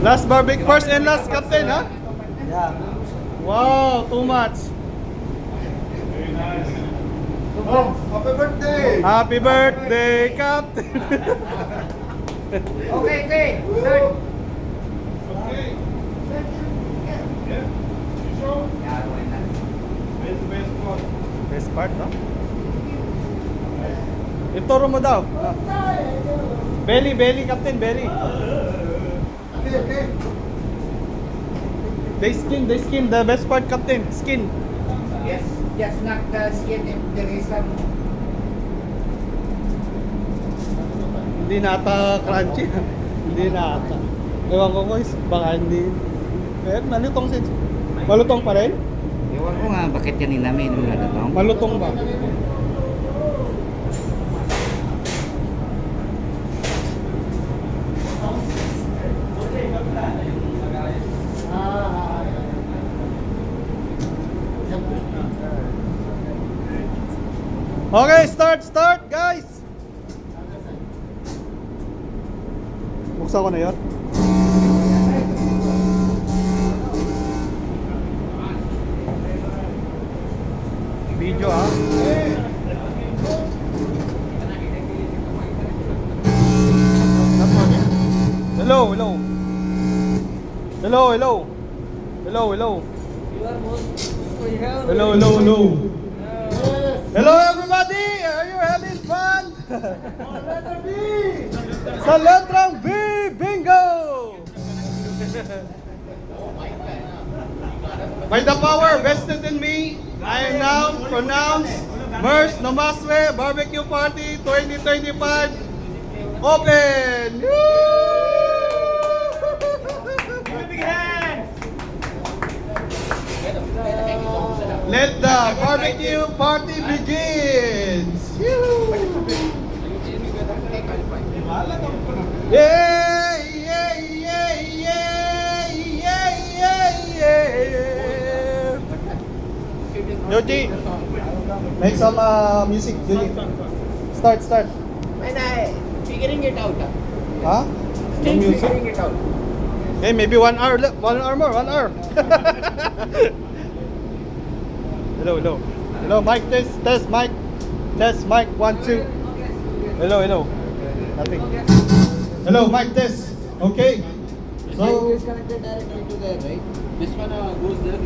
Last barbecue, first and last captain, huh? Yeah. Wow, too much. Oh, happy birthday! Happy birthday, captain. Okay, okay. Start. Okay. Yeah. You sure? Yeah, why not? Best part. Best part, no? Ituro mo daw. Belly, belly, captain, belly. Okay, okay. They skin, the best part, captain, skin. Yes, just not the skin if there is some. Hindi na ata crunchy. Hindi na ata. Ewan ko guys, baka hindi. Pero malutong sin. Malutong pa rin? Ewan ko nga, bakit yan inamin mga datong? Malutong ba? Okay, start guys! Buksan ko na yun. Video ah. Hello, hello. Hello, hello. Hello, hello. Hello, hello, hello. Hello everybody! Are you having fun? Letter B! Sa letrang B! Bingo! By the power vested in me, I am now pronounced Mers Nomaswe Barbecue Party 2025 open! Let the barbecue party begins! Yeah, yeah, yeah, yeah, yeah, yeah, yeah. Yoji, make some music, Yoji. Start. When I figuring it out. Huh? No Still music? figuring it out. Okay, maybe 1 hour, 1 hour more, 1 hour. Hello. Hello, mic test, mic. Test, mic, 1, 2. Hello. Nothing. Hello, mic test. Okay. So, It's connected directly to there, right? This one goes there.